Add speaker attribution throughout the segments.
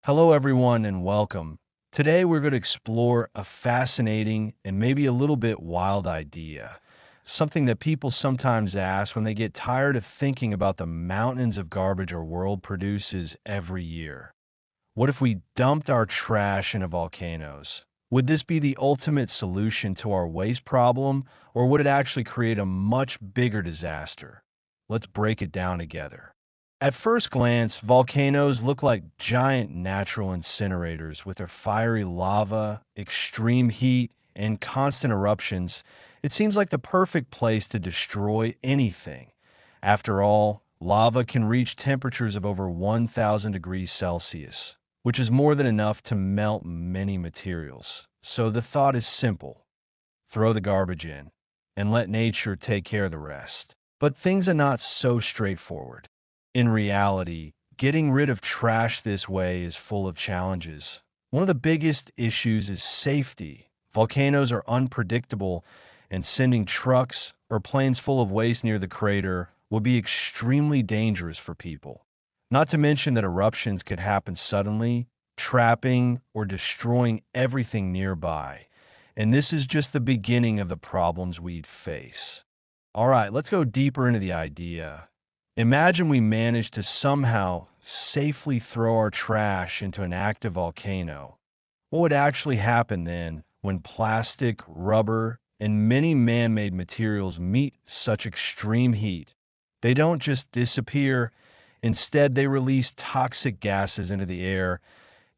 Speaker 1: Hello, everyone, and welcome. Today, we're going to explore a fascinating and maybe a little bit wild idea. Something that people sometimes ask when they get tired of thinking about the mountains of garbage our world produces every year. What if we dumped our trash into volcanoes? Would this be the ultimate solution to our waste problem, or would it actually create a much bigger disaster? Let's break it down together. At first glance, volcanoes look like giant natural incinerators with their fiery lava, extreme heat, and constant eruptions. It seems like the perfect place to destroy anything. After all, lava can reach temperatures of over 1,000 degrees Celsius, which is more than enough to melt many materials. So the thought is simple: throw the garbage in and let nature take care of the rest. But things are not so straightforward. In reality, getting rid of trash this way is full of challenges. One of the biggest issues is safety. Volcanoes are unpredictable, and sending trucks or planes full of waste near the crater would be extremely dangerous for people. Not to mention that eruptions could happen suddenly, trapping or destroying everything nearby. And this is just the beginning of the problems we'd face. All right, let's go deeper into the idea. Imagine we managed to somehow safely throw our trash into an active volcano. What would actually happen then when plastic, rubber, and many man-made materials meet such extreme heat? They don't just disappear. Instead, they release toxic gases into the air.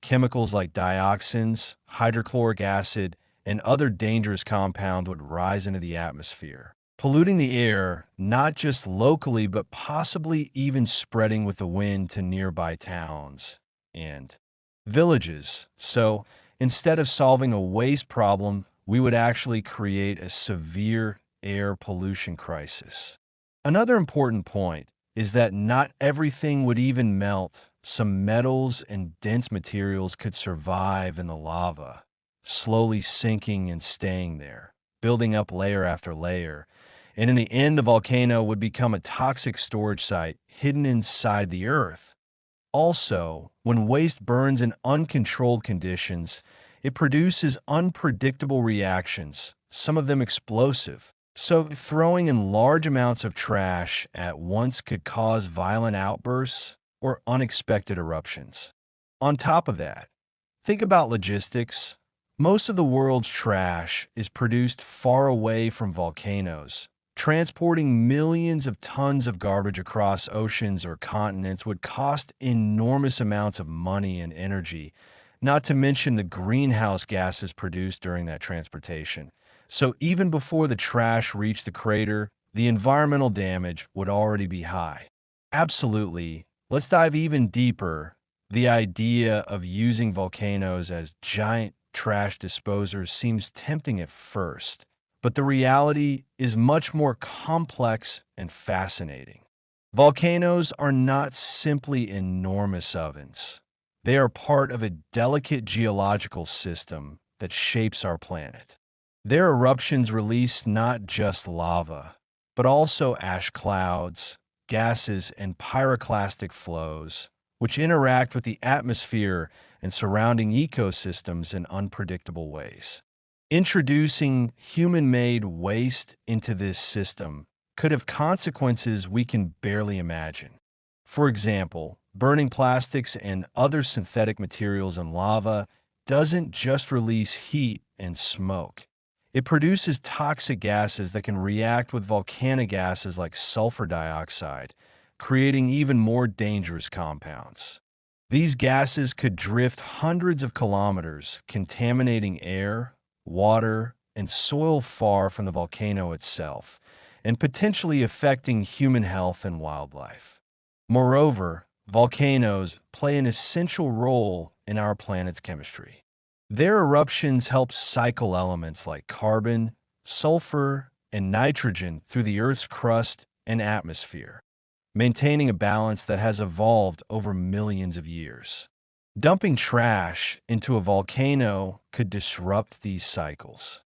Speaker 1: Chemicals like dioxins, hydrochloric acid, and other dangerous compounds would rise into the atmosphere, polluting the air not just locally, but possibly even spreading with the wind to nearby towns and villages. So instead of solving a waste problem, we would actually create a severe air pollution crisis. Another important point is that not everything would even melt. Some metals and dense materials could survive in the lava, slowly sinking and staying there, building up layer after layer. And in the end, the volcano would become a toxic storage site hidden inside the earth. Also, when waste burns in uncontrolled conditions, it produces unpredictable reactions, some of them explosive. So, throwing in large amounts of trash at once could cause violent outbursts or unexpected eruptions. On top of that, think about logistics. Most of the world's trash is produced far away from volcanoes. Transporting millions of tons of garbage across oceans or continents would cost enormous amounts of money and energy, not to mention the greenhouse gases produced during that transportation. So even before the trash reached the crater, the environmental damage would already be high. Absolutely. Let's dive even deeper. The idea of using volcanoes as giant trash disposers seems tempting at first, but the reality is much more complex and fascinating. Volcanoes are not simply enormous ovens. They are part of a delicate geological system that shapes our planet. Their eruptions release not just lava, but also ash clouds, gases, and pyroclastic flows, which interact with the atmosphere and surrounding ecosystems in unpredictable ways. Introducing human-made waste into this system could have consequences we can barely imagine. For example, burning plastics and other synthetic materials in lava doesn't just release heat and smoke. It produces toxic gases that can react with volcanic gases like sulfur dioxide, creating even more dangerous compounds. These gases could drift hundreds of kilometers, contaminating air, water, and soil far from the volcano itself, and potentially affecting human health and wildlife. Moreover, volcanoes play an essential role in our planet's chemistry. Their eruptions help cycle elements like carbon, sulfur, and nitrogen through the Earth's crust and atmosphere, maintaining a balance that has evolved over millions of years. Dumping trash into a volcano could disrupt these cycles.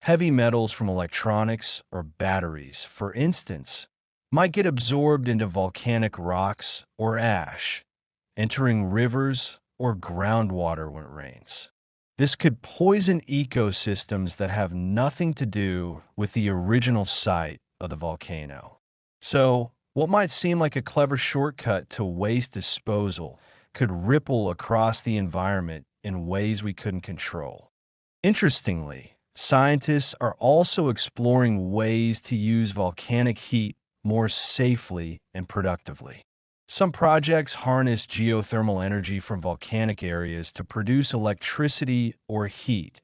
Speaker 1: Heavy metals from electronics or batteries, for instance, might get absorbed into volcanic rocks or ash, entering rivers or groundwater when it rains. This could poison ecosystems that have nothing to do with the original site of the volcano. So, what might seem like a clever shortcut to waste disposal could ripple across the environment in ways we couldn't control. Interestingly, scientists are also exploring ways to use volcanic heat more safely and productively. Some projects harness geothermal energy from volcanic areas to produce electricity or heat,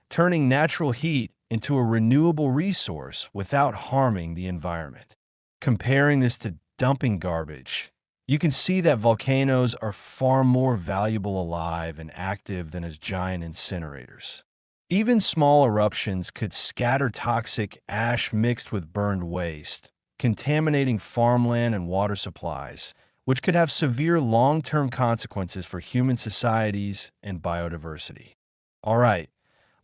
Speaker 1: turning natural heat into a renewable resource without harming the environment. Comparing this to dumping garbage, you can see that volcanoes are far more valuable alive and active than as giant incinerators. Even small eruptions could scatter toxic ash mixed with burned waste, contaminating farmland and water supplies, which could have severe long-term consequences for human societies and biodiversity. All right,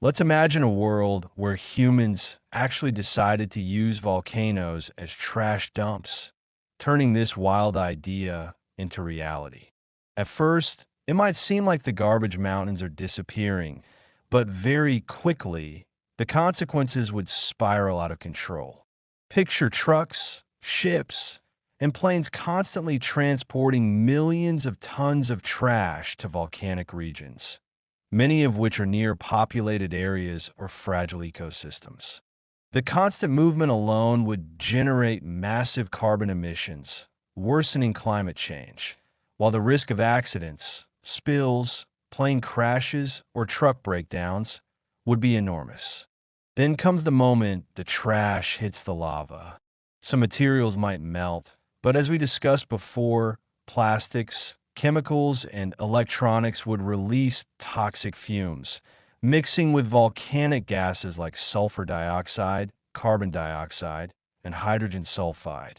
Speaker 1: let's imagine a world where humans actually decided to use volcanoes as trash dumps, turning this wild idea into reality. At first, it might seem like the garbage mountains are disappearing, but very quickly, the consequences would spiral out of control. Picture trucks, ships, and planes constantly transporting millions of tons of trash to volcanic regions, many of which are near populated areas or fragile ecosystems. The constant movement alone would generate massive carbon emissions, worsening climate change, while the risk of accidents, spills, plane crashes, or truck breakdowns would be enormous. Then comes the moment the trash hits the lava. Some materials might melt, but as we discussed before, plastics, chemicals, and electronics would release toxic fumes, mixing with volcanic gases like sulfur dioxide, carbon dioxide, and hydrogen sulfide.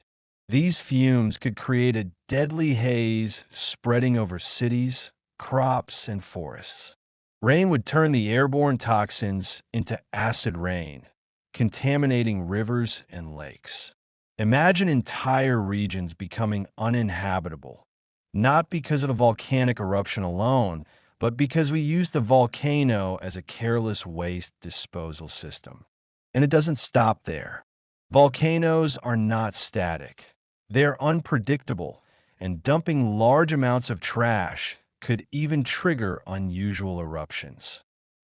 Speaker 1: These fumes could create a deadly haze spreading over cities, crops, and forests. Rain would turn the airborne toxins into acid rain, contaminating rivers and lakes. Imagine entire regions becoming uninhabitable, not because of a volcanic eruption alone, but because we use the volcano as a careless waste disposal system. And it doesn't stop there. Volcanoes are not static. They're unpredictable, and dumping large amounts of trash could even trigger unusual eruptions.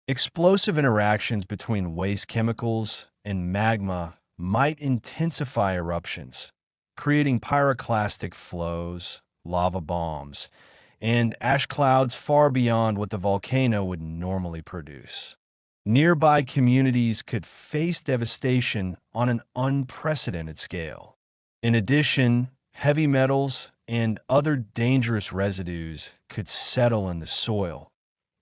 Speaker 1: Explosive interactions between waste chemicals and magma might intensify eruptions, creating pyroclastic flows, lava bombs, and ash clouds far beyond what the volcano would normally produce. Nearby communities could face devastation on an unprecedented scale. In addition, heavy metals and other dangerous residues could settle in the soil,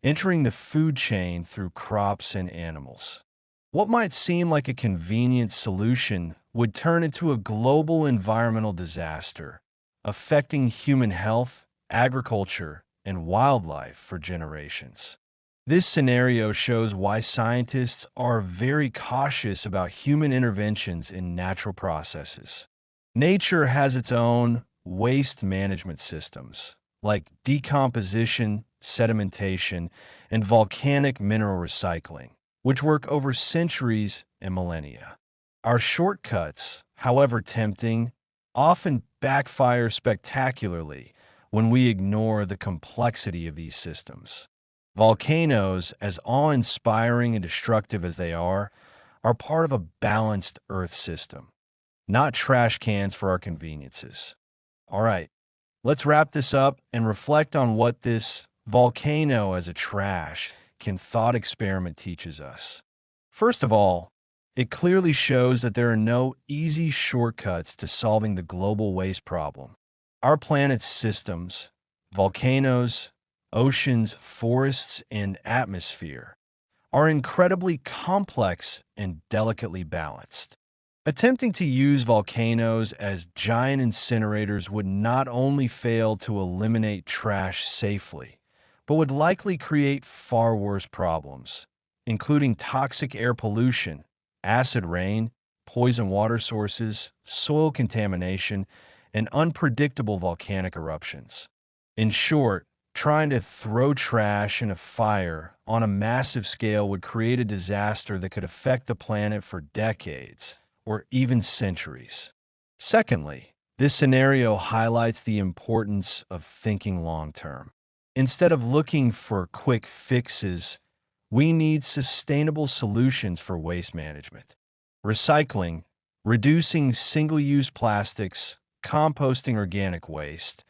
Speaker 1: entering the food chain through crops and animals. What might seem like a convenient solution would turn into a global environmental disaster, affecting human health, agriculture, and wildlife for generations. This scenario shows why scientists are very cautious about human interventions in natural processes. Nature has its own waste management systems, like decomposition, sedimentation, and volcanic mineral recycling, which work over centuries and millennia. Our shortcuts, however tempting, often backfire spectacularly when we ignore the complexity of these systems. Volcanoes, as awe-inspiring and destructive as they are part of a balanced Earth system, not trash cans for our conveniences. All right, let's wrap this up and reflect on what this volcano as a trash can thought experiment teaches us. First of all, it clearly shows that there are no easy shortcuts to solving the global waste problem. Our planet's systems, volcanoes, oceans, forests, and atmosphere are incredibly complex and delicately balanced. Attempting to use volcanoes as giant incinerators would not only fail to eliminate trash safely, but would likely create far worse problems, including toxic air pollution, acid rain, poison water sources, soil contamination, and unpredictable volcanic eruptions. In short, Trying to throw trash in a fire on a massive scale would create a disaster that could affect the planet for decades or even centuries. Secondly, this scenario highlights the importance of thinking long term. Instead of looking for quick fixes, we need sustainable solutions for waste management. Recycling, reducing single use plastics, composting organic waste,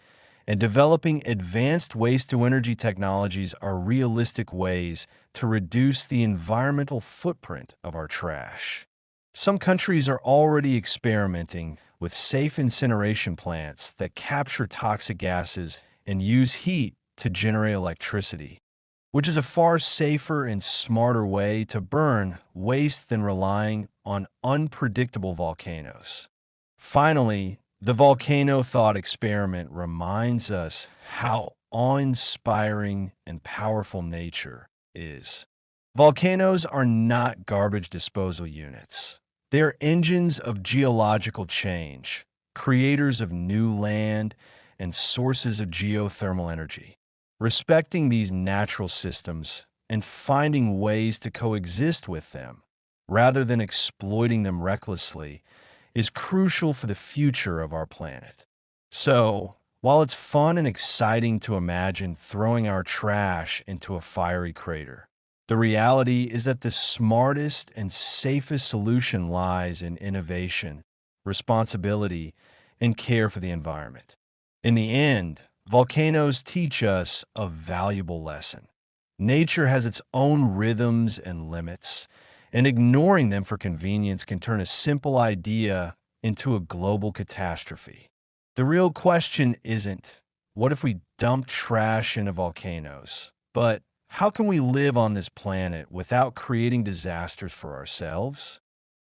Speaker 1: and developing advanced waste to energy technologies are realistic ways to reduce the environmental footprint of our trash. Some countries are already experimenting with safe incineration plants that capture toxic gases and use heat to generate electricity, which is a far safer and smarter way to burn waste than relying on unpredictable volcanoes. Finally, the volcano thought experiment reminds us how awe-inspiring and powerful nature is. Volcanoes are not garbage disposal units. They are engines of geological change, creators of new land, and sources of geothermal energy. Respecting these natural systems and finding ways to coexist with them, rather than exploiting them recklessly, is crucial for the future of our planet. So, while it's fun and exciting to imagine throwing our trash into a fiery crater, the reality is that the smartest and safest solution lies in innovation, responsibility, and care for the environment. In the end, volcanoes teach us a valuable lesson. Nature has its own rhythms and limits, and ignoring them for convenience can turn a simple idea into a global catastrophe. The real question isn't, what if we dump trash into volcanoes? But how can we live on this planet without creating disasters for ourselves?